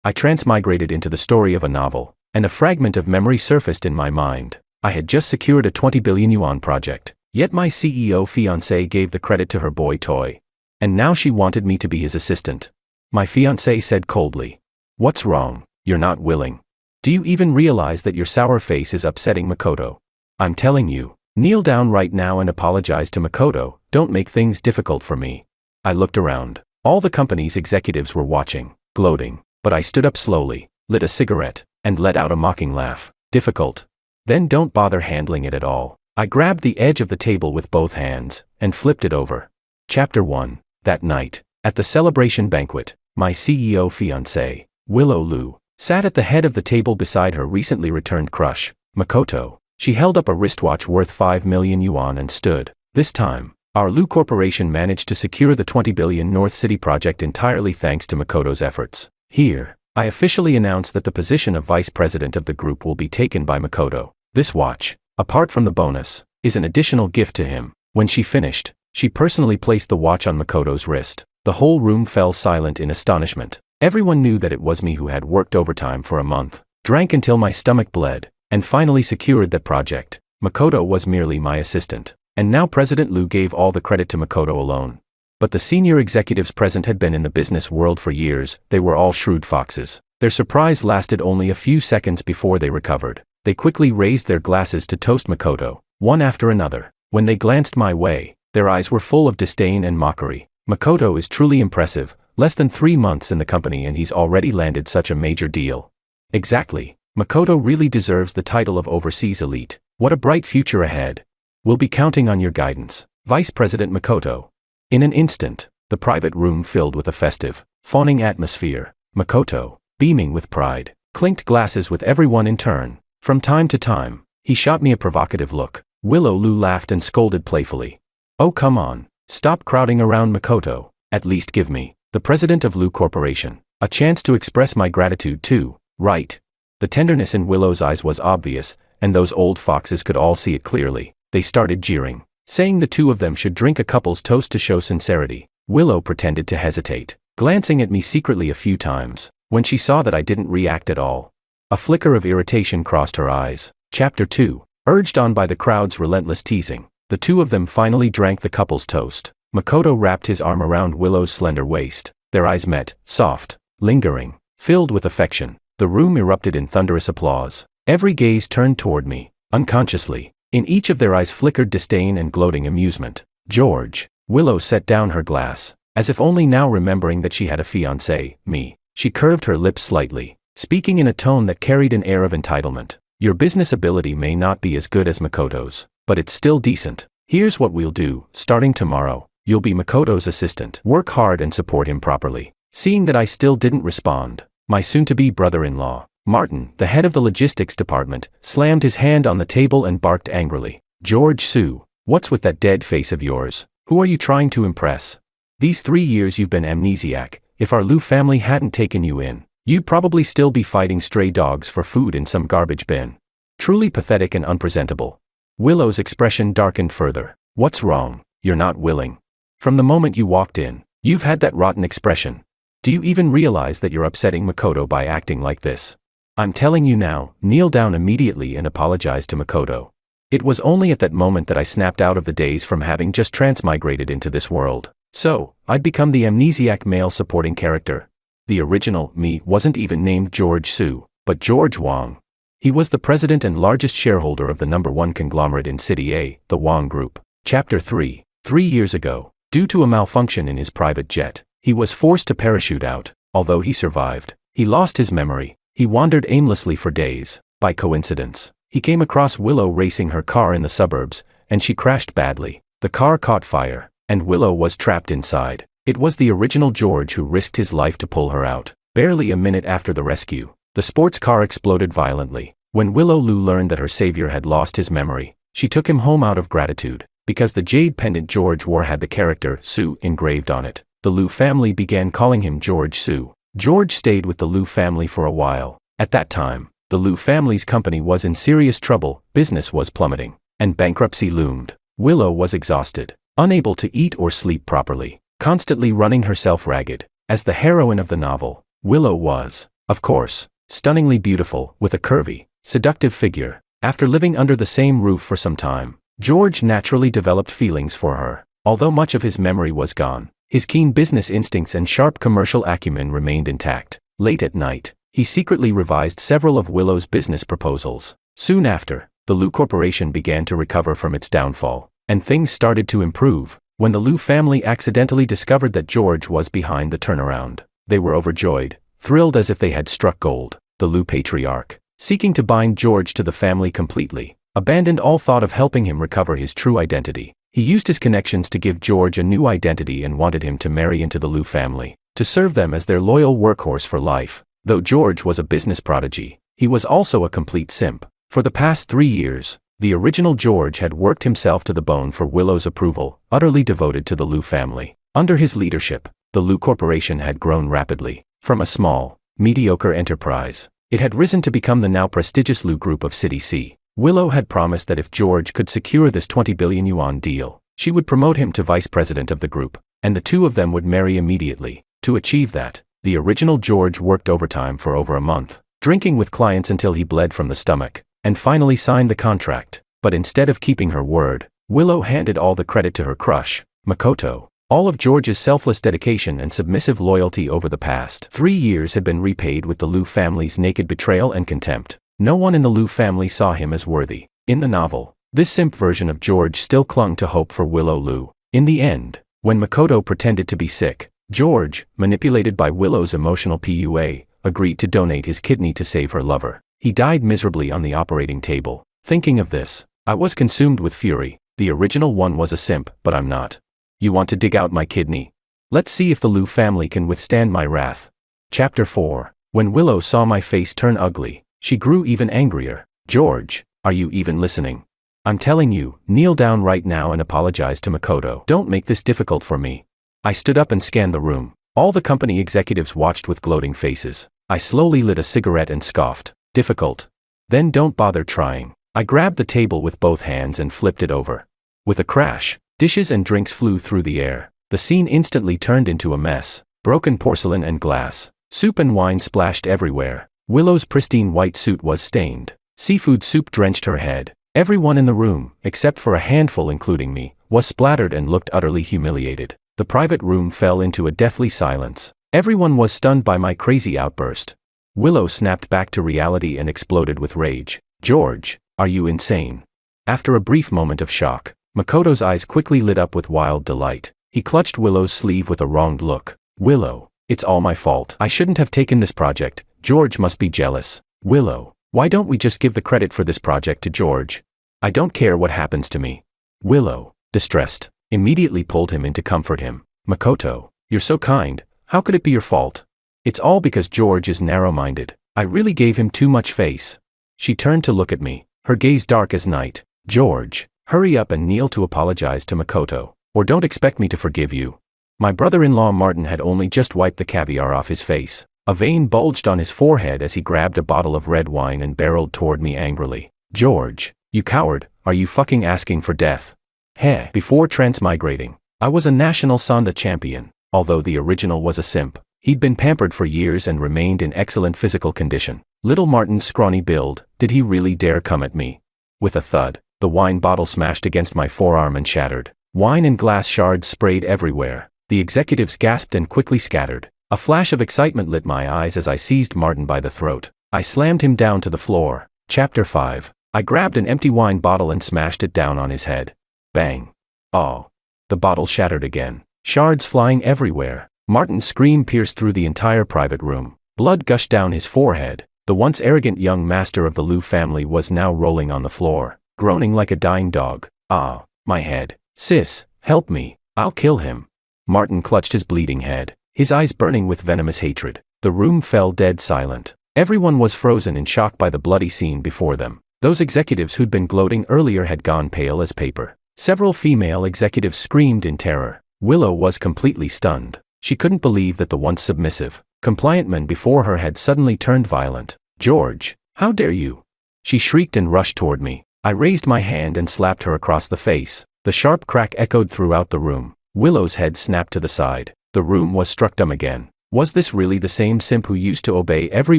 I transmigrated into the story of a novel, and a fragment of memory surfaced in my mind. I had just secured a 20 billion yuan project, yet my CEO fiancé gave the credit to her boy toy. And now she wanted me to be his assistant. My fiancé said coldly, "What's wrong? You're not willing. Do you even realize that your sour face is upsetting Makoto? I'm telling you, kneel down right now and apologize to Makoto, don't make things difficult for me." I looked around. All the company's executives were watching, gloating, but I stood up slowly, lit a cigarette, and let out a mocking laugh. Difficult? Then don't bother handling it at all. I grabbed the edge of the table with both hands, and flipped it over. Chapter 1. That night, at the celebration banquet, my CEO fiancé, Willow Lu, sat at the head of the table beside her recently returned crush, Makoto. She held up a wristwatch worth 5 million yuan and stood. This time, our Lu Corporation managed to secure the 20 billion North City project entirely thanks to Makoto's efforts. Here, I officially announce that the position of vice president of the group will be taken by Makoto. This watch, apart from the bonus, is an additional gift to him. When she finished, she personally placed the watch on Makoto's wrist. The whole room fell silent in astonishment. Everyone knew that it was me who had worked overtime for a month, drank until my stomach bled, and finally secured that project. Makoto was merely my assistant. And now President Lu gave all the credit to Makoto alone. But the senior executives present had been in the business world for years. They were all shrewd foxes. Their surprise lasted only a few seconds before they recovered. They quickly raised their glasses to toast Makoto, one after another. When they glanced my way, their eyes were full of disdain and mockery. Makoto is truly impressive, less than 3 months in the company and he's already landed such a major deal. Exactly. Makoto really deserves the title of overseas elite. What a bright future ahead. We'll be counting on your guidance, Vice President Makoto. In an instant, the private room filled with a festive, fawning atmosphere. Makoto, beaming with pride, clinked glasses with everyone in turn. From time to time, he shot me a provocative look. Willow Lu laughed and scolded playfully. "Oh come on, stop crowding around Makoto. At least give me, the president of Lu Corporation, a chance to express my gratitude too, right?" The tenderness in Willow's eyes was obvious, and those old foxes could all see it clearly. They started jeering, saying the two of them should drink a couple's toast to show sincerity. Willow pretended to hesitate, glancing at me secretly a few times. When she saw that I didn't react at all, a flicker of irritation crossed her eyes. Chapter 2. Urged on by the crowd's relentless teasing, the two of them finally drank the couple's toast. Makoto wrapped his arm around Willow's slender waist. Their eyes met, soft, lingering, filled with affection. The room erupted in thunderous applause. Every gaze turned toward me, unconsciously. In each of their eyes flickered disdain and gloating amusement. "George." Willow set down her glass, as if only now remembering that she had a fiancé, me. She curved her lips slightly, speaking in a tone that carried an air of entitlement. "Your business ability may not be as good as Makoto's, but it's still decent. Here's what we'll do. Starting tomorrow, you'll be Makoto's assistant. Work hard and support him properly." Seeing that I still didn't respond, my soon-to-be brother-in-law, Martin, the head of the logistics department, slammed his hand on the table and barked angrily. "George Su, what's with that dead face of yours? Who are you trying to impress? These 3 years you've been amnesiac. If our Lu family hadn't taken you in, you'd probably still be fighting stray dogs for food in some garbage bin. Truly pathetic and unpresentable." Willow's expression darkened further. "What's wrong? You're not willing. From the moment you walked in, you've had that rotten expression. Do you even realize that you're upsetting Makoto by acting like this? I'm telling you now, kneel down immediately and apologize to Makoto." It was only at that moment that I snapped out of the daze from having just transmigrated into this world. So, I'd become the amnesiac male supporting character. The original me wasn't even named George Su, but George Wang. He was the president and largest shareholder of the #1 conglomerate in City A, the Wang Group. Chapter 3. 3 years ago, due to a malfunction in his private jet, he was forced to parachute out. Although he survived, he lost his memory. He wandered aimlessly for days. By coincidence, he came across Willow racing her car in the suburbs, and she crashed badly. The car caught fire, and Willow was trapped inside. It was the original George who risked his life to pull her out. Barely a minute after the rescue, the sports car exploded violently. When Willow Lu learned that her savior had lost his memory, she took him home out of gratitude, because the jade pendant George wore had the character Su engraved on it. The Lu family began calling him George Su. George stayed with the Lu family for a while. At that time, the Lu family's company was in serious trouble, business was plummeting, and bankruptcy loomed. Willow was exhausted, unable to eat or sleep properly, constantly running herself ragged. As the heroine of the novel, Willow was Of course, stunningly beautiful, with a curvy, seductive figure. After living under the same roof for some time, George naturally developed feelings for her. Although much of his memory was gone, his keen business instincts and sharp commercial acumen remained intact. Late at night, he secretly revised several of Willow's business proposals. Soon after, the Liu Corporation began to recover from its downfall, and things started to improve. When the Liu family accidentally discovered that George was behind the turnaround, they were overjoyed, thrilled as if they had struck gold. The Liu patriarch, seeking to bind George to the family completely, abandoned all thought of helping him recover his true identity. He used his connections to give George a new identity and wanted him to marry into the Liu family, to serve them as their loyal workhorse for life. Though George was a business prodigy, he was also a complete simp. For the past 3 years, the original George had worked himself to the bone for Willow's approval, utterly devoted to the Liu family. Under his leadership, the Liu Corporation had grown rapidly. From a small, mediocre enterprise, it had risen to become the now prestigious Liu Group of City C. Willow had promised that if George could secure this 20 billion yuan deal, she would promote him to vice president of the group, and the two of them would marry immediately. To achieve that, the original George worked overtime for over a month, drinking with clients until he bled from the stomach, and finally signed the contract. But instead of keeping her word, Willow handed all the credit to her crush, Makoto. All of George's selfless dedication and submissive loyalty over the past 3 years had been repaid with the Liu family's naked betrayal and contempt. No one in the Liu family saw him as worthy. In the novel, this simp version of George still clung to hope for Willow Liu. In the end, when Makoto pretended to be sick, George, manipulated by Willow's emotional PUA, agreed to donate his kidney to save her lover. He died miserably on the operating table. Thinking of this, I was consumed with fury. The original one was a simp, but I'm not. You want to dig out my kidney? Let's see if the Liu family can withstand my wrath. Chapter 4. When Willow saw my face turn ugly, she grew even angrier. George, are you even listening? I'm telling you, kneel down right now and apologize to Makoto. Don't make this difficult for me. I stood up and scanned the room. All the company executives watched with gloating faces. I slowly lit a cigarette and scoffed. Difficult? Then don't bother trying. I grabbed the table with both hands and flipped it over. With a crash, dishes and drinks flew through the air. The scene instantly turned into a mess. Broken porcelain and glass. Soup and wine splashed everywhere. Willow's pristine white suit was stained. Seafood soup drenched her head. Everyone in the room, except for a handful including me, was splattered and looked utterly humiliated. The private room fell into a deathly silence. Everyone was stunned by my crazy outburst. Willow snapped back to reality and exploded with rage. George, are you insane? After a brief moment of shock, Makoto's eyes quickly lit up with wild delight. He clutched Willow's sleeve with a wronged look. Willow, it's all my fault. I shouldn't have taken this project. George must be jealous. Willow, why don't we just give the credit for this project to George? I don't care what happens to me. Willow, distressed, immediately pulled him in to comfort him. Makoto, you're so kind. How could it be your fault? It's all because George is narrow-minded. I really gave him too much face. She turned to look at me, her gaze dark as night. George, hurry up and kneel to apologize to Makoto, or don't expect me to forgive you. My brother-in-law Martin had only just wiped the caviar off his face. A vein bulged on his forehead as he grabbed a bottle of red wine and barreled toward me angrily. George, you coward, are you fucking asking for death? Heh. Before transmigrating, I was a national Sanda champion. Although the original was a simp, he'd been pampered for years and remained in excellent physical condition. Little Martin's scrawny build, did he really dare come at me? With a thud, the wine bottle smashed against my forearm and shattered. Wine and glass shards sprayed everywhere. The executives gasped and quickly scattered. A flash of excitement lit my eyes as I seized Martin by the throat. I slammed him down to the floor. Chapter 5. I grabbed an empty wine bottle and smashed it down on his head. Bang. Oh. The bottle shattered again. Shards flying everywhere. Martin's scream pierced through the entire private room. Blood gushed down his forehead. The once arrogant young master of the Liu family was now rolling on the floor, groaning like a dying dog. Ah, my head. Sis, help me. I'll kill him. Martin clutched his bleeding head, his eyes burning with venomous hatred. The room fell dead silent. Everyone was frozen in shock by the bloody scene before them. Those executives who'd been gloating earlier had gone pale as paper. Several female executives screamed in terror. Willow was completely stunned. She couldn't believe that the once submissive, compliant men before her had suddenly turned violent. George, how dare you? She shrieked and rushed toward me. I raised my hand and slapped her across the face. The sharp crack echoed throughout the room. Willow's head snapped to the side. The room was struck dumb again. Was this really the same simp who used to obey every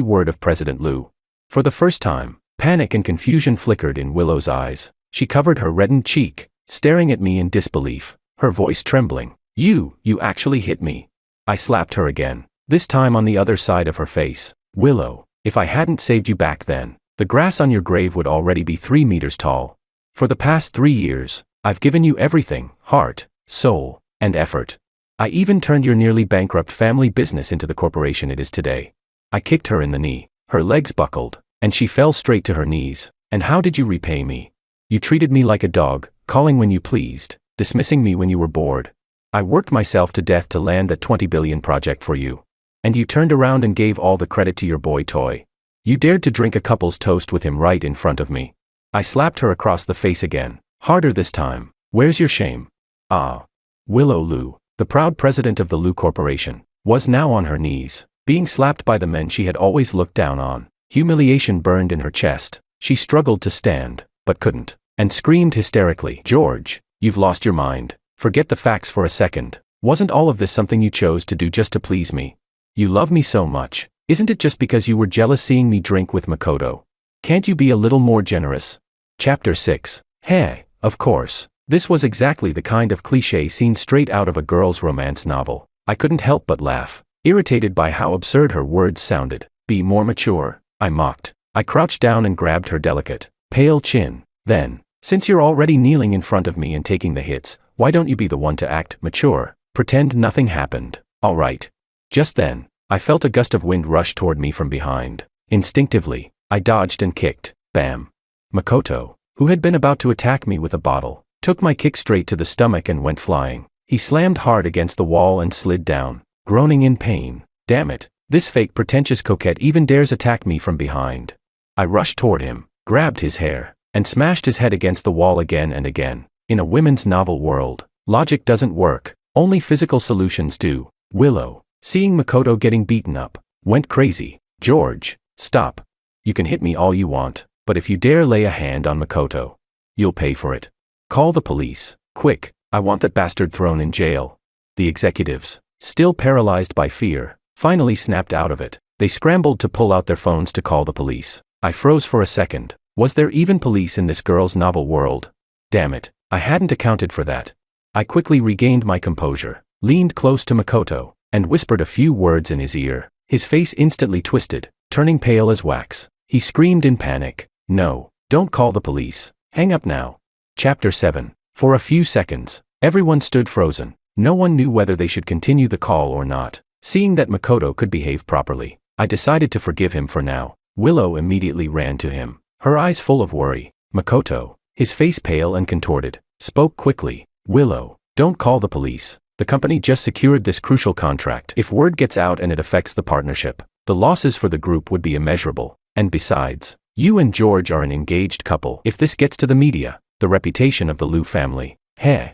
word of President Liu? For the first time, panic and confusion flickered in Willow's eyes. She covered her reddened cheek, staring at me in disbelief, her voice trembling. You actually hit me. I slapped her again, this time on the other side of her face. Willow, if I hadn't saved you back then, the grass on your grave would already be 3 meters tall. For the past 3 years, I've given you everything, heart, soul, and effort. I even turned your nearly bankrupt family business into the corporation it is today. I kicked her in the knee, her legs buckled, and she fell straight to her knees. And how did you repay me? You treated me like a dog, calling when you pleased, dismissing me when you were bored. I worked myself to death to land that 20 billion project for you. And you turned around and gave all the credit to your boy toy. You dared to drink a couple's toast with him right in front of me. I slapped her across the face again, harder this time. Where's your shame? Ah. Willow Liu, the proud president of the Liu Corporation, was now on her knees, being slapped by the men she had always looked down on. Humiliation burned in her chest. She struggled to stand, but couldn't, and screamed hysterically, George, you've lost your mind. Forget the facts for a second. Wasn't all of this something you chose to do just to please me? You love me so much. Isn't it just because you were jealous seeing me drink with Makoto? Can't you be a little more generous? Chapter 6. Hey, of course. This was exactly the kind of cliché scene straight out of a girl's romance novel. I couldn't help but laugh, irritated by how absurd her words sounded. Be more mature, I mocked. I crouched down and grabbed her delicate, pale chin. Then, since you're already kneeling in front of me and taking the hits, why don't you be the one to act mature? Pretend nothing happened. All right. Just then, I felt a gust of wind rush toward me from behind. Instinctively, I dodged and kicked. Bam. Makoto, who had been about to attack me with a bottle, took my kick straight to the stomach and went flying. He slammed hard against the wall and slid down, groaning in pain. Damn it, this fake pretentious coquette even dares attack me from behind. I rushed toward him, grabbed his hair, and smashed his head against the wall again and again. In a women's novel world, logic doesn't work, only physical solutions do. Willow, seeing Makoto getting beaten up, went crazy. George, stop. You can hit me all you want, but if you dare lay a hand on Makoto, you'll pay for it. Call the police, quick, I want that bastard thrown in jail. The executives, still paralyzed by fear, finally snapped out of it. They scrambled to pull out their phones to call the police. I froze for a second. Was there even police in this girl's novel world? Damn it, I hadn't accounted for that. I quickly regained my composure, leaned close to Makoto, and whispered a few words in his ear. His face instantly twisted, turning pale as wax. He screamed in panic. No, don't call the police. Hang up now. Chapter 7. For a few seconds, everyone stood frozen. No one knew whether they should continue the call or not. Seeing that Makoto could behave properly, I decided to forgive him for now. Willow immediately ran to him, her eyes full of worry. Makoto, his face pale and contorted, spoke quickly. Willow, don't call the police. The company just secured this crucial contract. If word gets out and it affects the partnership, the losses for the group would be immeasurable. And besides, you and George are an engaged couple. If this gets to the media, the reputation of the Liu family.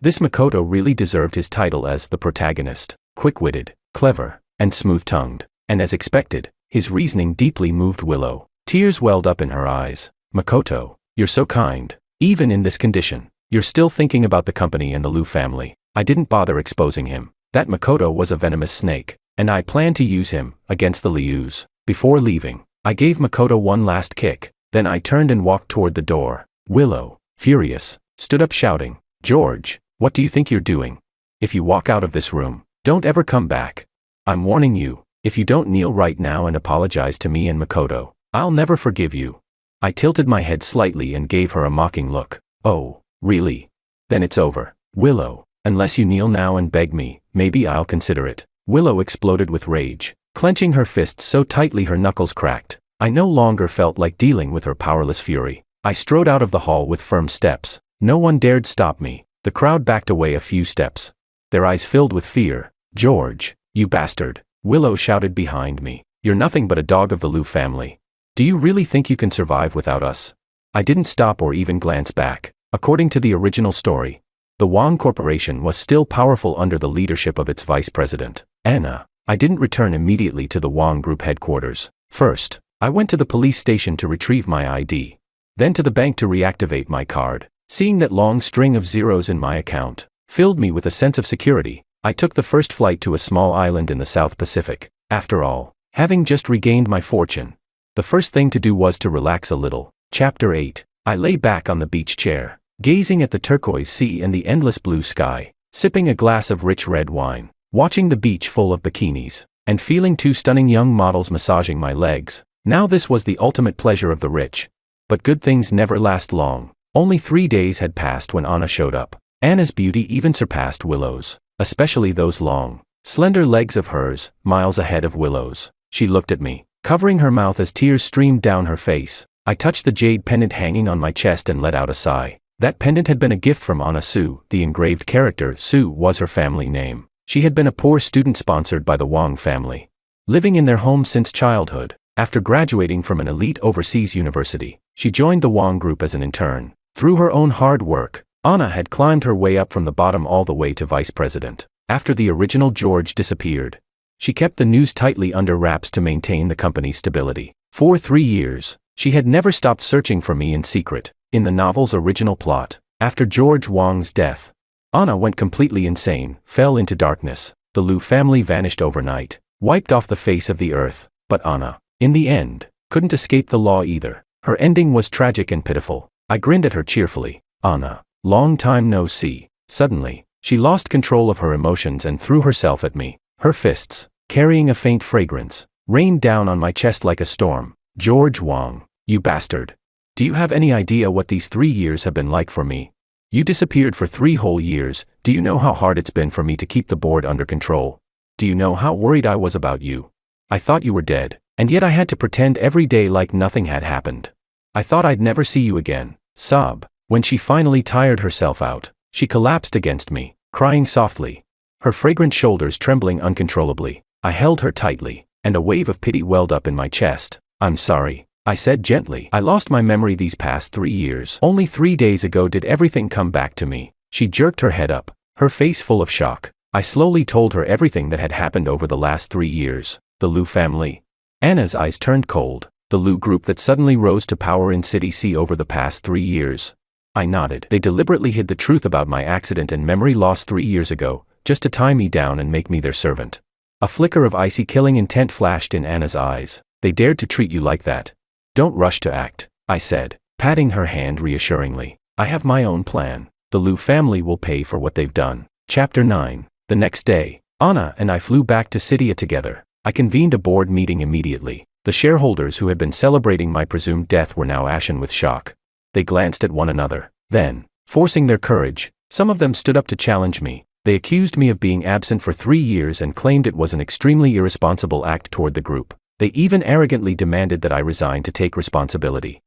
This Makoto really deserved his title as the protagonist. Quick-witted, clever, and smooth-tongued. And as expected, his reasoning deeply moved Willow. Tears welled up in her eyes. Makoto, you're so kind. Even in this condition, you're still thinking about the company and the Liu family. I didn't bother exposing him. That Makoto was a venomous snake, and I planned to use him against the Lius. Before leaving, I gave Makoto one last kick. Then I turned and walked toward the door. Willow, furious, stood up shouting, George, what do you think you're doing? If you walk out of this room, don't ever come back. I'm warning you, if you don't kneel right now and apologize to me and Makoto, I'll never forgive you. I tilted my head slightly and gave her a mocking look. Oh, really? Then it's over. Willow, unless you kneel now and beg me, maybe I'll consider it. Willow exploded with rage, clenching her fists so tightly her knuckles cracked. I no longer felt like dealing with her powerless fury. I strode out of the hall with firm steps. No one dared stop me. The crowd backed away a few steps, their eyes filled with fear. George, you bastard, Willow shouted behind me. You're nothing but a dog of the Liu family. Do you really think you can survive without us? I didn't stop or even glance back. According to the original story, the Wang Corporation was still powerful under the leadership of its vice president, Anna. I didn't return immediately to the Wang Group headquarters. First, I went to the police station to retrieve my ID. Then to the bank to reactivate my card. Seeing that long string of zeros in my account filled me with a sense of security, I took the first flight to a small island in the South Pacific. After all, having just regained my fortune, the first thing to do was to relax a little. Chapter 8. I lay back on the beach chair, gazing at the turquoise sea and the endless blue sky, sipping a glass of rich red wine, watching the beach full of bikinis, and feeling two stunning young models massaging my legs. Now this was the ultimate pleasure of the rich. But good things never last long. Only 3 days had passed when Anna showed up. Anna's beauty even surpassed Willow's, especially those long, slender legs of hers, miles ahead of Willow's. She looked at me, covering her mouth as tears streamed down her face. I touched the jade pendant hanging on my chest and let out a sigh. That pendant had been a gift from Anna Sue. The engraved character Sue was her family name. She had been a poor student sponsored by the Wang family, living in their home since childhood. After graduating from an elite overseas university, she joined the Wang group as an intern. Through her own hard work, Anna had climbed her way up from the bottom all the way to vice president. After the original George disappeared, she kept the news tightly under wraps to maintain the company's stability. For 3 years, she had never stopped searching for me in secret. In the novel's original plot, after George Wang's death, Anna went completely insane, fell into darkness. The Liu family vanished overnight, wiped off the face of the earth. But Anna, in the end, couldn't escape the law either. Her ending was tragic and pitiful. I grinned at her cheerfully. Anna, long time no see. Suddenly, she lost control of her emotions and threw herself at me. Her fists, carrying a faint fragrance, rained down on my chest like a storm. George Wang, you bastard. Do you have any idea what these 3 years have been like for me? You disappeared for 3 whole years. Do you know how hard it's been for me to keep the board under control? Do you know how worried I was about you? I thought you were dead, and yet I had to pretend every day like nothing had happened. I thought I'd never see you again. Sob. When she finally tired herself out, she collapsed against me, crying softly, her fragrant shoulders trembling uncontrollably. I held her tightly, and a wave of pity welled up in my chest. I'm sorry, I said gently. I lost my memory these past 3 years. Only 3 days ago did everything come back to me. She jerked her head up, her face full of shock. I slowly told her everything that had happened over the last 3 years. The Liu family. Anna's eyes turned cold. The Liu group that suddenly rose to power in City C over the past 3 years. I nodded. They deliberately hid the truth about my accident and memory loss 3 years ago, just to tie me down and make me their servant. A flicker of icy killing intent flashed in Anna's eyes. They dared to treat you like that. Don't rush to act, I said, patting her hand reassuringly. I have my own plan. The Liu family will pay for what they've done. Chapter 9. The next day, Anna and I flew back to Cydia together. I convened a board meeting immediately. The shareholders who had been celebrating my presumed death were now ashen with shock. They glanced at one another. Then, forcing their courage, some of them stood up to challenge me. They accused me of being absent for 3 years and claimed it was an extremely irresponsible act toward the group. They even arrogantly demanded that I resign to take responsibility.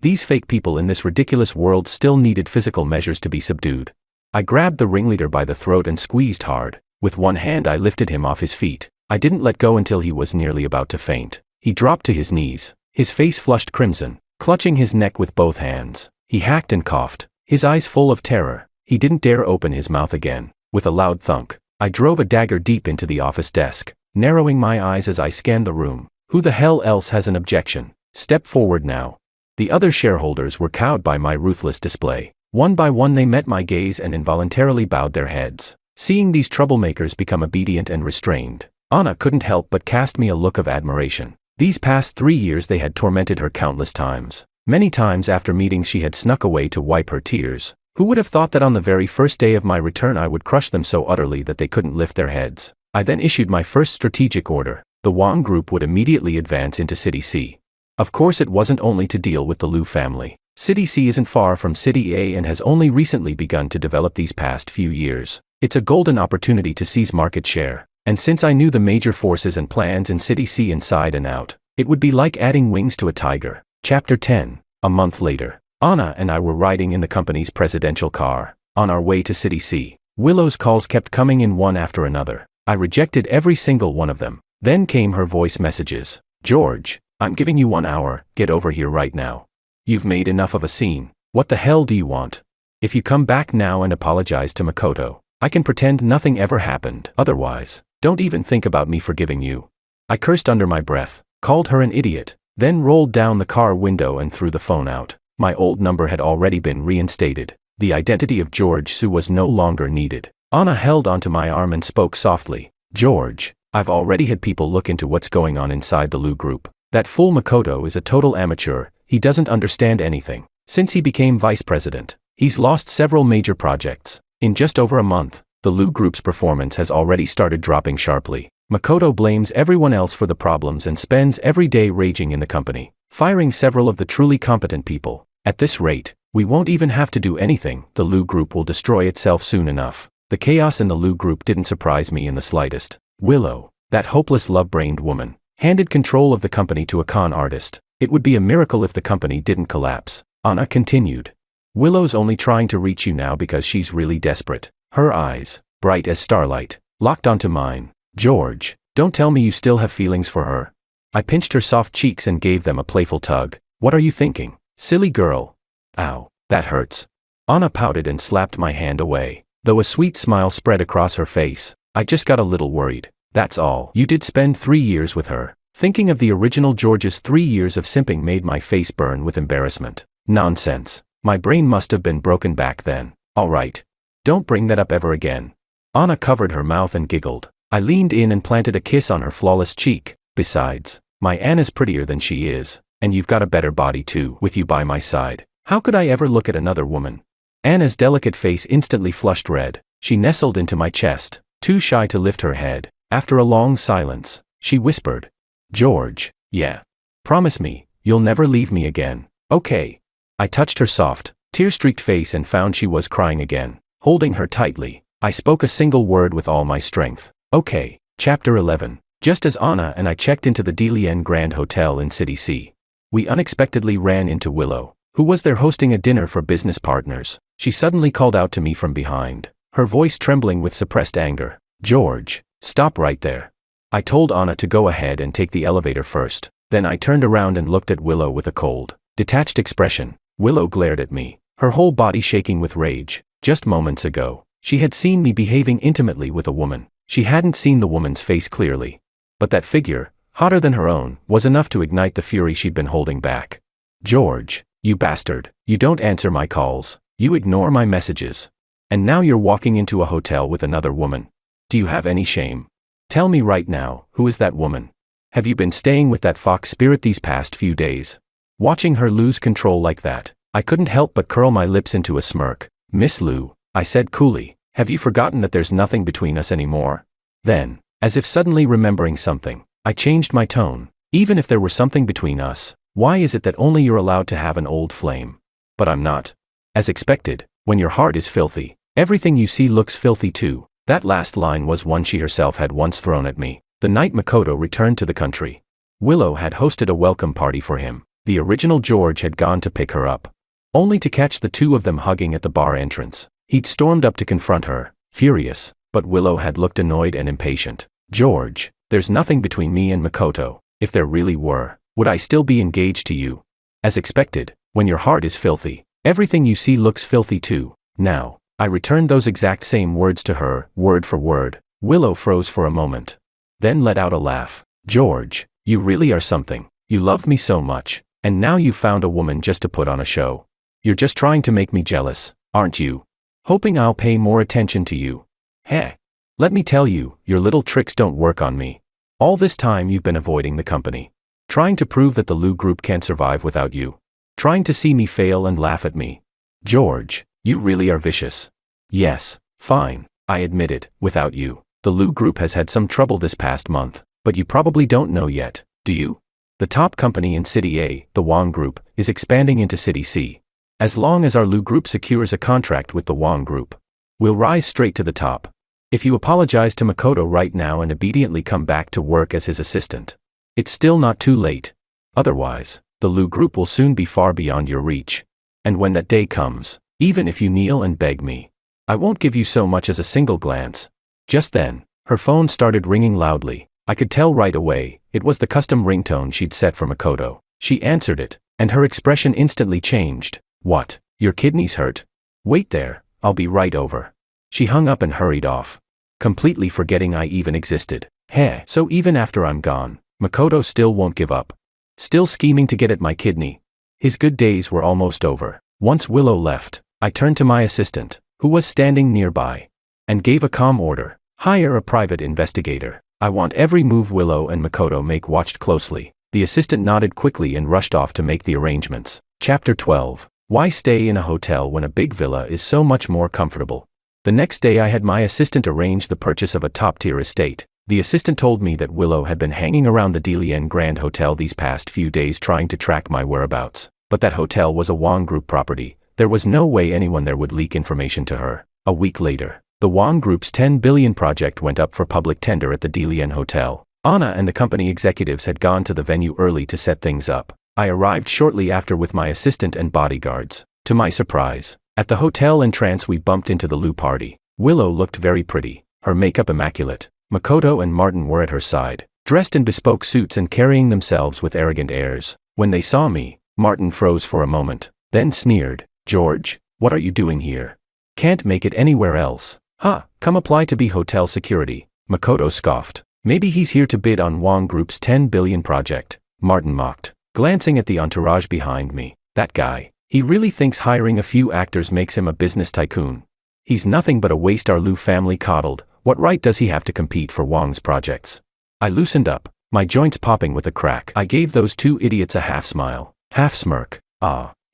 These fake people in this ridiculous world still needed physical measures to be subdued. I grabbed the ringleader by the throat and squeezed hard. With one hand I lifted him off his feet. I didn't let go until he was nearly about to faint. He dropped to his knees, his face flushed crimson, clutching his neck with both hands. He hacked and coughed, his eyes full of terror. He didn't dare open his mouth again. With a loud thunk, I drove a dagger deep into the office desk, narrowing my eyes as I scanned the room. Who the hell else has an objection? Step forward now. The other shareholders were cowed by my ruthless display. One by one they met my gaze and involuntarily bowed their heads. Seeing these troublemakers become obedient and restrained, Anna couldn't help but cast me a look of admiration. These past 3 years they had tormented her countless times. Many times after meetings she had snuck away to wipe her tears. Who would have thought that on the very first day of my return I would crush them so utterly that they couldn't lift their heads? I then issued my first strategic order. The Wang group would immediately advance into City C. Of course it wasn't only to deal with the Liu family. City C isn't far from City A and has only recently begun to develop these past few years. It's a golden opportunity to seize market share. And since I knew the major forces and plans in City C inside and out, it would be like adding wings to a tiger. Chapter 10. A month later, Anna and I were riding in the company's presidential car. On our way to City C, Willow's calls kept coming in one after another. I rejected every single one of them. Then came her voice messages. George, I'm giving you 1 hour, get over here right now. You've made enough of a scene. What the hell do you want? If you come back now and apologize to Makoto, I can pretend nothing ever happened. Otherwise, don't even think about me forgiving you. I cursed under my breath, called her an idiot, then rolled down the car window and threw the phone out. My old number had already been reinstated. The identity of George Su was no longer needed. Anna held onto my arm and spoke softly. George, I've already had people look into what's going on inside the Lu Group. That fool Makoto is a total amateur, he doesn't understand anything. Since he became vice president, he's lost several major projects. In just over a month, the Lu Group's performance has already started dropping sharply. Makoto blames everyone else for the problems and spends every day raging in the company, firing several of the truly competent people. At this rate, we won't even have to do anything, the Lu Group will destroy itself soon enough. The chaos in the Lu Group didn't surprise me in the slightest. Willow, that hopeless love-brained woman, handed control of the company to a con artist. It would be a miracle if the company didn't collapse. Anna continued. Willow's only trying to reach you now because she's really desperate. Her eyes, bright as starlight, locked onto mine. George, don't tell me you still have feelings for her. I pinched her soft cheeks and gave them a playful tug. What are you thinking? Silly girl. Ow, that hurts. Anna pouted and slapped my hand away. Though a sweet smile spread across her face, I just got a little worried. That's all. You did spend 3 years with her. Thinking of the original George's 3 years of simping made my face burn with embarrassment. Nonsense. My brain must have been broken back then. All right. Don't bring that up ever again. Anna covered her mouth and giggled. I leaned in and planted a kiss on her flawless cheek. Besides, my Anna's prettier than she is, and you've got a better body too, with you by my side. How could I ever look at another woman? Anna's delicate face instantly flushed red. She nestled into my chest, too shy to lift her head. After a long silence, she whispered, George, yeah. Promise me, you'll never leave me again. Okay. I touched her soft, tear-streaked face and found she was crying again. Holding her tightly, I spoke a single word with all my strength. Okay. Chapter 11. Just as Anna and I checked into the Delian Grand Hotel in City C, we unexpectedly ran into Willow, who was there hosting a dinner for business partners. She suddenly called out to me from behind, her voice trembling with suppressed anger. George, stop right there. I told Anna to go ahead and take the elevator first. Then I turned around and looked at Willow with a cold, detached expression. Willow glared at me, her whole body shaking with rage. Just moments ago, she had seen me behaving intimately with a woman. She hadn't seen the woman's face clearly. But that figure, hotter than her own, was enough to ignite the fury she'd been holding back. George, you bastard, you don't answer my calls, you ignore my messages. And now you're walking into a hotel with another woman. Do you have any shame? Tell me right now, who is that woman? Have you been staying with that fox spirit these past few days? Watching her lose control like that, I couldn't help but curl my lips into a smirk. Miss Lu, I said coolly, have you forgotten that there's nothing between us anymore? Then, as if suddenly remembering something, I changed my tone. Even if there were something between us, why is it that only you're allowed to have an old flame? But I'm not. As expected, when your heart is filthy, everything you see looks filthy too. That last line was one she herself had once thrown at me. The night Makoto returned to the country, Willow had hosted a welcome party for him. The original George had gone to pick her up, only to catch the two of them hugging at the bar entrance. He'd stormed up to confront her, furious, but Willow had looked annoyed and impatient. George, there's nothing between me and Makoto. If there really were, would I still be engaged to you? As expected, when your heart is filthy, everything you see looks filthy too. Now, I returned those exact same words to her, word for word. Willow froze for a moment, then let out a laugh. George, you really are something. You loved me so much, and now you found a woman just to put on a show. You're just trying to make me jealous, aren't you? Hoping I'll pay more attention to you. Heh. Let me tell you, your little tricks don't work on me. All this time you've been avoiding the company. Trying to prove that the Lu Group can't survive without you. Trying to see me fail and laugh at me. George, you really are vicious. Yes, fine, I admit it, without you. The Lu Group has had some trouble this past month, but you probably don't know yet, do you? The top company in City A, the Wang Group, is expanding into City C. As long as our Lu Group secures a contract with the Wang Group, we'll rise straight to the top. If you apologize to Makoto right now and obediently come back to work as his assistant, it's still not too late. Otherwise, the Lu Group will soon be far beyond your reach. And when that day comes, even if you kneel and beg me, I won't give you so much as a single glance. Just then, her phone started ringing loudly. I could tell right away, it was the custom ringtone she'd set for Makoto. She answered it, and her expression instantly changed. What? Your kidneys hurt? Wait there, I'll be right over. She hung up and hurried off, completely forgetting I even existed. Heh, so even after I'm gone, Makoto still won't give up. Still scheming to get at my kidney. His good days were almost over. Once Willow left, I turned to my assistant, who was standing nearby, and gave a calm order. Hire a private investigator. I want every move Willow and Makoto make watched closely. The assistant nodded quickly and rushed off to make the arrangements. Chapter 12. Why stay in a hotel when a big villa is so much more comfortable? The next day I had my assistant arrange the purchase of a top-tier estate. The assistant told me that Willow had been hanging around the Dalian Grand Hotel these past few days trying to track my whereabouts. But that hotel was a Wong Group property. There was no way anyone there would leak information to her. A week later, the Wong Group's 10 billion project went up for public tender at the Dalian Hotel. Anna and the company executives had gone to the venue early to set things up. I arrived shortly after with my assistant and bodyguards. To my surprise, at the hotel entrance we bumped into the Lu party. Willow looked very pretty, her makeup immaculate. Makoto and Martin were at her side, dressed in bespoke suits and carrying themselves with arrogant airs. When they saw me, Martin froze for a moment, then sneered, "George, what are you doing here? Can't make it anywhere else." "Huh, come apply to be hotel security," Makoto scoffed. "Maybe he's here to bid on Wong Group's 10 billion project," Martin mocked, glancing at the entourage behind me. "That guy, he really thinks hiring a few actors makes him a business tycoon. He's nothing but a waste our Lu family coddled. What right does he have to compete for Wong's projects?" I loosened up, my joints popping with a crack. I gave those two idiots a half smile, half smirk.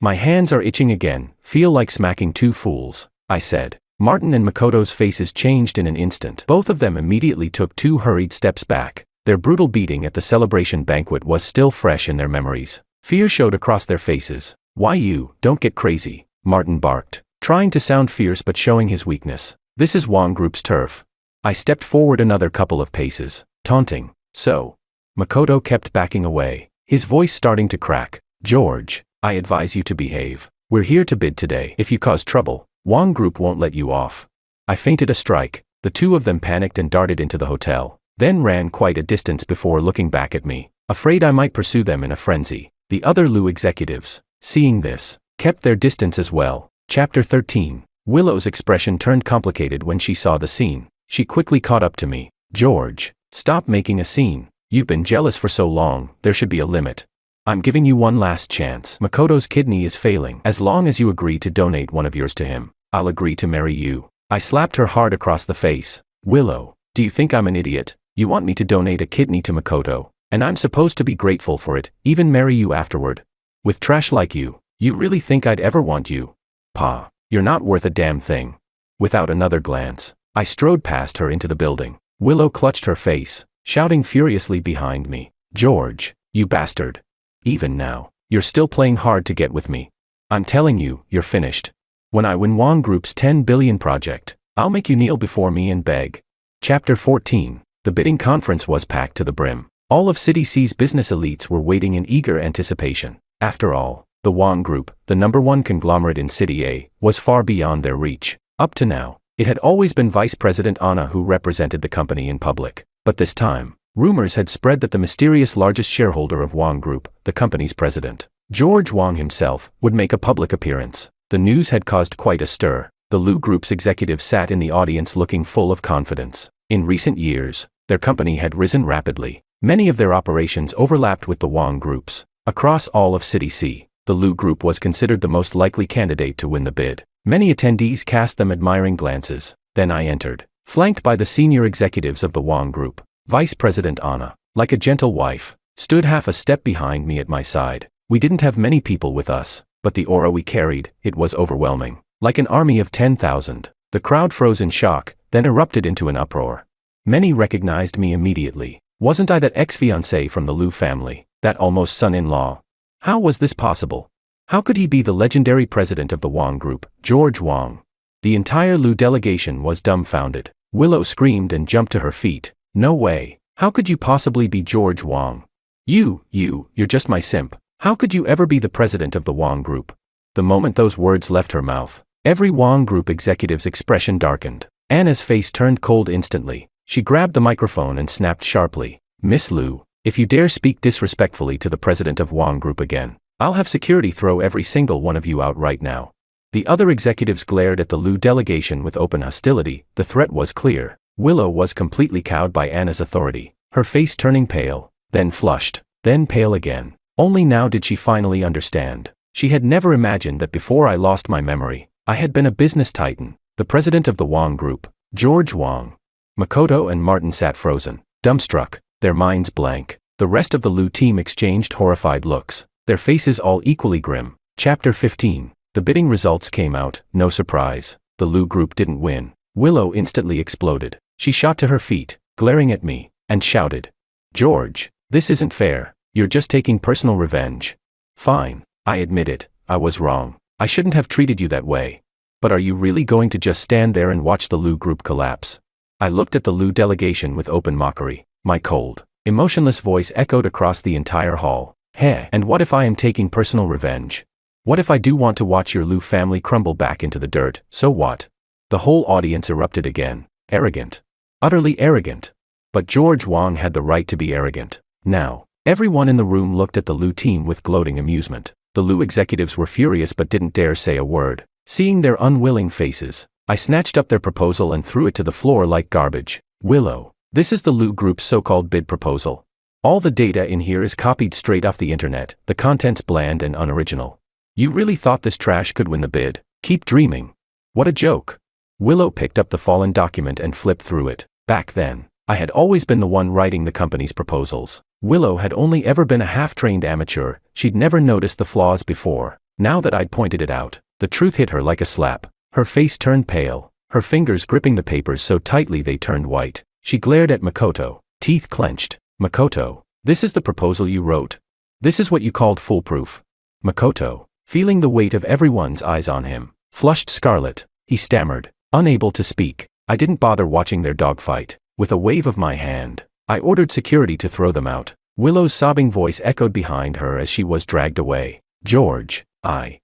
My hands are itching again, feel like smacking two fools," I said. Martin and Makoto's faces changed in an instant. Both of them immediately took 2 hurried steps back. Their brutal beating at the celebration banquet was still fresh in their memories. Fear showed across their faces. "Why you, don't get crazy," Martin barked, trying to sound fierce but showing his weakness. "This is Wong Group's turf." I stepped forward another couple of paces, taunting. "So?" Makoto kept backing away, his voice starting to crack. "George, I advise you to behave. We're here to bid today. If you cause trouble, Wong Group won't let you off." I feinted a strike. The two of them panicked and darted into the hotel, then ran quite a distance before looking back at me, afraid I might pursue them in a frenzy. The other Lu executives, seeing this, kept their distance as well. Chapter 13. Willow's expression turned complicated when she saw the scene. She quickly caught up to me. "George, stop making a scene. You've been jealous for so long, there should be a limit. I'm giving you one last chance. Makoto's kidney is failing. As long as you agree to donate one of yours to him, I'll agree to marry you." I slapped her hard across the face. "Willow, do you think I'm an idiot? You want me to donate a kidney to Makoto, and I'm supposed to be grateful for it, even marry you afterward? With trash like you really think I'd ever want you? Pa, you're not worth a damn thing." Without another glance, I strode past her into the building. Willow clutched her face, shouting furiously behind me, "George, you bastard. Even now, you're still playing hard to get with me. I'm telling you, you're finished. When I win Wong Group's 10 billion project, I'll make you kneel before me and beg." Chapter 14. The bidding conference was packed to the brim. All of City C's business elites were waiting in eager anticipation. After all, the Wong Group, the #1 conglomerate in City A, was far beyond their reach. Up to now, it had always been Vice President Anna who represented the company in public. But this time, rumors had spread that the mysterious largest shareholder of Wong Group, the company's president, George Wong himself, would make a public appearance. The news had caused quite a stir. The Lu Group's executives sat in the audience looking full of confidence. In recent years, their company had risen rapidly. Many of their operations overlapped with the Wong Group's. Across all of City C, the Lu Group was considered the most likely candidate to win the bid. Many attendees cast them admiring glances. Then I entered, flanked by the senior executives of the Wong Group. Vice President Anna, like a gentle wife, stood half a step behind me at my side. We didn't have many people with us, but the aura we carried, it was overwhelming. Like an army of 10,000, the crowd froze in shock, then erupted into an uproar. Many recognized me immediately. Wasn't I that ex-fiancé from the Lu family, that almost son-in-law? How was this possible? How could he be the legendary president of the Wong Group, George Wong? The entire Lu delegation was dumbfounded. Willow screamed and jumped to her feet. "No way. How could you possibly be George Wong? You're just my simp. How could you ever be the president of the Wong Group?" The moment those words left her mouth, every Wong Group executive's expression darkened. Anna's face turned cold instantly. She grabbed the microphone and snapped sharply, "Miss Lu, if you dare speak disrespectfully to the president of Wong Group again, I'll have security throw every single one of you out right now." The other executives glared at the Lu delegation with open hostility. The threat was clear. Willow was completely cowed by Anna's authority, her face turning pale, then flushed, then pale again. Only now did she finally understand. She had never imagined that before I lost my memory, I had been a business titan, the president of the Wong Group, George Wong. Makoto and Martin sat frozen, Dumbstruck, their minds blank, the rest of the Lu team exchanged horrified looks, their faces all equally grim. Chapter 15. The bidding results came out, no surprise. The Lu group didn't win. Willow instantly exploded. She shot to her feet, glaring at me, and shouted, "George, this isn't fair. You're just taking personal revenge." "Fine, I admit it, I was wrong. I shouldn't have treated you that way. But are you really going to just stand there and watch the Lu group collapse?" I looked at the Lu delegation with open mockery. My cold, emotionless voice echoed across the entire hall. "Heh, and what if I am taking personal revenge? What if I do want to watch your Lu family crumble back into the dirt, so what?" The whole audience erupted again. Arrogant. Utterly arrogant. But George Wang had the right to be arrogant. Now, everyone in the room looked at the Lu team with gloating amusement. The Lu executives were furious but didn't dare say a word. Seeing their unwilling faces, I snatched up their proposal and threw it to the floor like garbage. "Willow, this is the Lu group's so-called bid proposal. All the data in here is copied straight off the internet, the content's bland and unoriginal. You really thought this trash could win the bid? Keep dreaming. What a joke." Willow picked up the fallen document and flipped through it. Back then, I had always been the one writing the company's proposals. Willow had only ever been a half-trained amateur, she'd never noticed the flaws before. Now that I'd pointed it out, the truth hit her like a slap. Her face turned pale, her fingers gripping the papers so tightly they turned white. She glared at Makoto, teeth clenched. "Makoto, this is the proposal you wrote? This is what you called foolproof?" Makoto, feeling the weight of everyone's eyes on him, flushed scarlet. He stammered, unable to speak. I didn't bother watching their dogfight. With a wave of my hand, I ordered security to throw them out. Willow's sobbing voice echoed behind her as she was dragged away. "George, I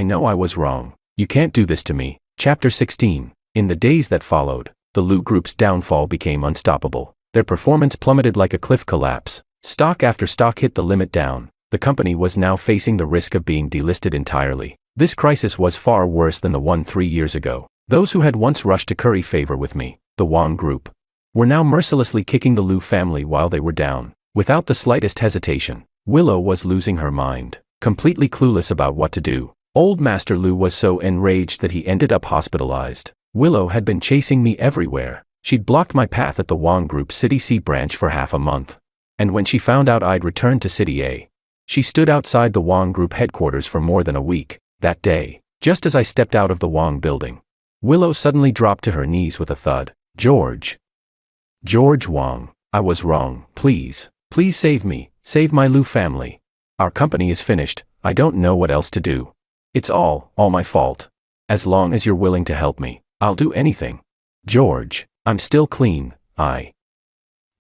know I was wrong. You can't do this to me." Chapter 16. In the days that followed, the Lu group's downfall became unstoppable. Their performance plummeted like a cliff collapse. Stock after stock hit the limit down. The company was now facing the risk of being delisted entirely. This crisis was far worse than the one 3 years ago. Those who had once rushed to curry favor with me, the Wang group, were now mercilessly kicking the Lu family while they were down. Without the slightest hesitation, Willow was losing her mind, completely clueless about what to do. Old Master Lu was so enraged that he ended up hospitalized. Willow had been chasing me everywhere. She'd blocked my path at the Wang Group's City C branch for half a month. And when she found out I'd returned to City A, she stood outside the Wang Group headquarters for more than a week. That day, just as I stepped out of the Wang building, Willow suddenly dropped to her knees with a thud. George Wang, I was wrong. Please save me, save my Lu family. Our company is finished, I don't know what else to do. It's all my fault. As long as you're willing to help me, I'll do anything. George, I'm still clean. I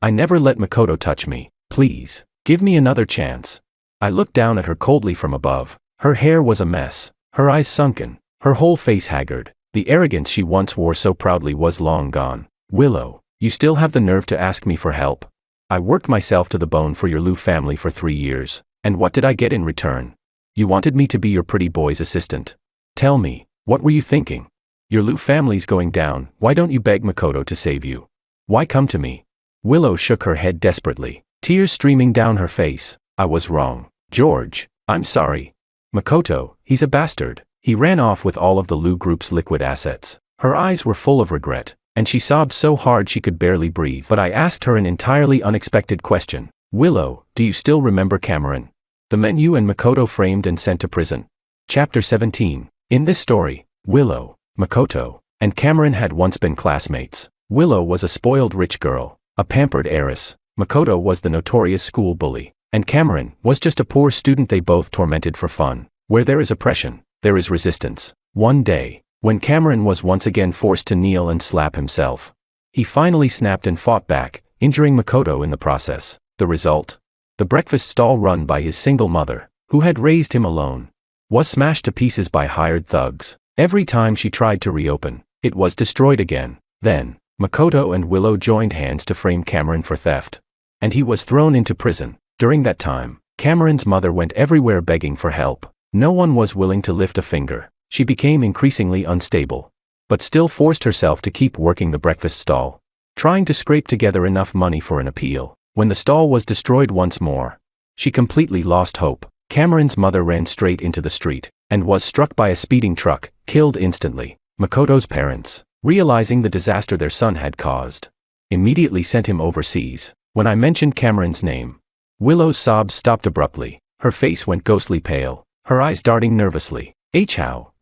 never let Makoto touch me. Please, give me another chance. I looked down at her coldly from above. Her hair was a mess, her eyes sunken, her whole face haggard. The arrogance she once wore so proudly was long gone. Willow, you still have the nerve to ask me for help? I worked myself to the bone for your Lu family for 3 years, and what did I get in return? You wanted me to be your pretty boy's assistant. Tell me, what were you thinking? Your Lu family's going down, why don't you beg Makoto to save you? Why come to me? Willow shook her head desperately, tears streaming down her face. I was wrong. George, I'm sorry. Makoto, he's a bastard. He ran off with all of the Lu Group's liquid assets. Her eyes were full of regret, and she sobbed so hard she could barely breathe. But I asked her an entirely unexpected question. Willow, do you still remember Cameron? The men you and Makoto framed and sent to prison. Chapter 17. In this story, Willow, Makoto, and Cameron had once been classmates. Willow was a spoiled rich girl, a pampered heiress. Makoto was the notorious school bully, and Cameron was just a poor student they both tormented for fun. Where there is oppression, there is resistance. One day, when Cameron was once again forced to kneel and slap himself, he finally snapped and fought back, injuring Makoto in the process. The result? The breakfast stall run by his single mother, who had raised him alone, was smashed to pieces by hired thugs. Every time she tried to reopen, it was destroyed again. Then, Makoto and Willow joined hands to frame Cameron for theft, and he was thrown into prison. During that time, Cameron's mother went everywhere begging for help. No one was willing to lift a finger. She became increasingly unstable, but still forced herself to keep working the breakfast stall, trying to scrape together enough money for an appeal. When the stall was destroyed once more, she completely lost hope. Cameron's mother ran straight into the street, and was struck by a speeding truck, killed instantly. Makoto's parents, realizing the disaster their son had caused, immediately sent him overseas. When I mentioned Cameron's name, Willow's sobs stopped abruptly. Her face went ghostly pale, her eyes darting nervously.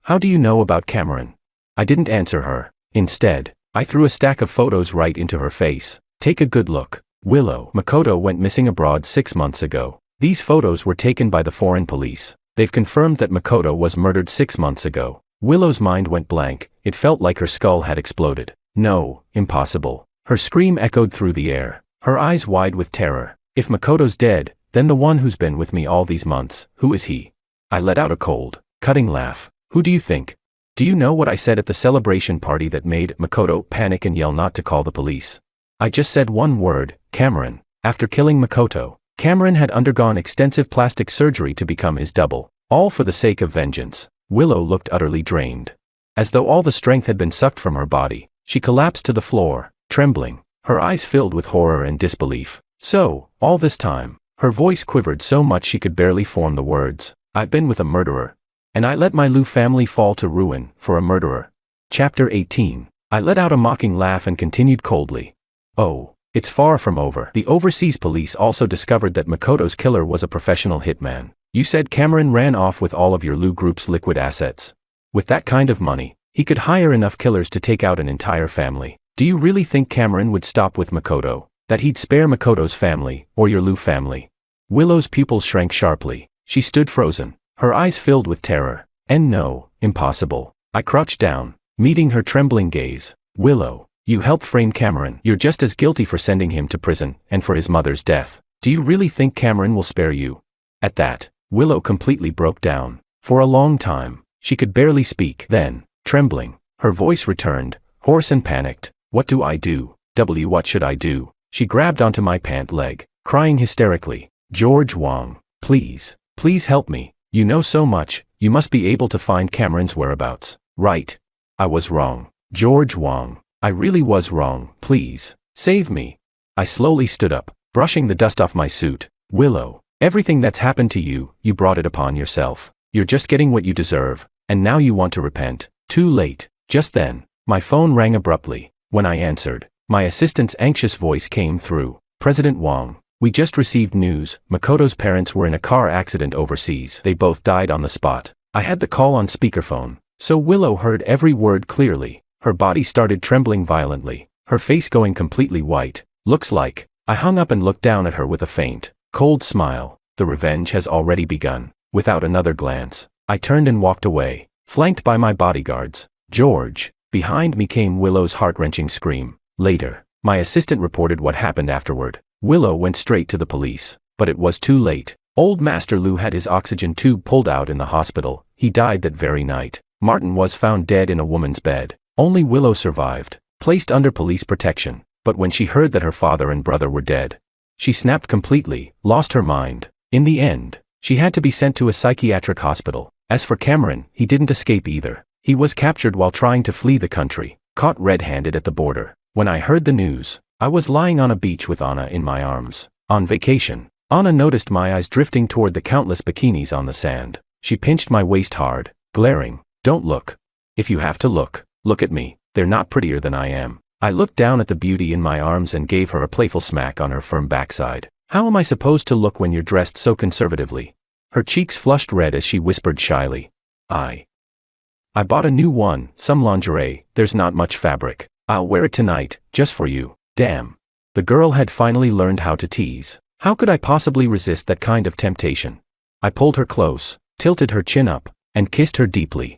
How do you know about Cameron? I didn't answer her. Instead, I threw a stack of photos right into her face. Take a good look. Willow, Makoto went missing abroad 6 months ago. These photos were taken by the foreign police. They've confirmed that Makoto was murdered 6 months ago. Willow's mind went blank. It felt like her skull had exploded. No, impossible. Her scream echoed through the air, her eyes wide with terror. If Makoto's dead, then the one who's been with me all these months, who is he? I let out a cold, cutting laugh. Who do you think? Do you know what I said at the celebration party that made Makoto panic and yell not to call the police? I just said one word, Cameron. After killing Makoto, Cameron had undergone extensive plastic surgery to become his double, all for the sake of vengeance. Willow looked utterly drained. As though all the strength had been sucked from her body, she collapsed to the floor, trembling, her eyes filled with horror and disbelief. So, all this time, her voice quivered so much she could barely form the words. I've been with a murderer. And I let my Lu family fall to ruin for a murderer. Chapter 18. I let out a mocking laugh and continued coldly. Oh, it's far from over. The overseas police also discovered that Makoto's killer was a professional hitman. You said Cameron ran off with all of your Lu group's liquid assets. With that kind of money, he could hire enough killers to take out an entire family. Do you really think Cameron would stop with Makoto? That he'd spare Makoto's family, or your Lu family? Willow's pupils shrank sharply. She stood frozen, her eyes filled with terror. And no, impossible. I crouched down, meeting her trembling gaze. Willow, you helped frame Cameron. You're just as guilty for sending him to prison, and for his mother's death. Do you really think Cameron will spare you? At that, Willow completely broke down. For a long time, she could barely speak. Then, trembling, her voice returned, hoarse and panicked. What do I do? What should I do? She grabbed onto my pant leg, crying hysterically. George Wong, please help me. You know so much, you must be able to find Cameron's whereabouts. Right. I was wrong. George Wong, I really was wrong. Please, save me. I slowly stood up, brushing the dust off my suit. Willow, everything that's happened to you, you brought it upon yourself. You're just getting what you deserve, and now you want to repent. Too late. Just then, my phone rang abruptly. When I answered, my assistant's anxious voice came through. President Wong, we just received news. Makoto's parents were in a car accident overseas. They both died on the spot. I had the call on speakerphone, so Willow heard every word clearly. Her body started trembling violently, her face going completely white. Looks like. I hung up and looked down at her with a faint, cold smile. The revenge has already begun. Without another glance, I turned and walked away, flanked by my bodyguards. George. Behind me came Willow's heart-wrenching scream. Later, my assistant reported what happened afterward. Willow went straight to the police, but it was too late. Old Master Lu had his oxygen tube pulled out in the hospital. He died that very night. Martin was found dead in a woman's bed. Only Willow survived, placed under police protection. But when she heard that her father and brother were dead, she snapped completely, lost her mind. In the end, she had to be sent to a psychiatric hospital. As for Cameron, he didn't escape either. He was captured while trying to flee the country, caught red-handed at the border. When I heard the news, I was lying on a beach with Anna in my arms, on vacation. Anna noticed my eyes drifting toward the countless bikinis on the sand. She pinched my waist hard, glaring. Don't look. If you have to look, look at me. They're not prettier than I am. I looked down at the beauty in my arms and gave her a playful smack on her firm backside. How am I supposed to look when you're dressed so conservatively? Her cheeks flushed red as she whispered shyly. I bought a new one, some lingerie. There's not much fabric. I'll wear it tonight, just for you. Damn. The girl had finally learned how to tease. How could I possibly resist that kind of temptation? I pulled her close, tilted her chin up, and kissed her deeply.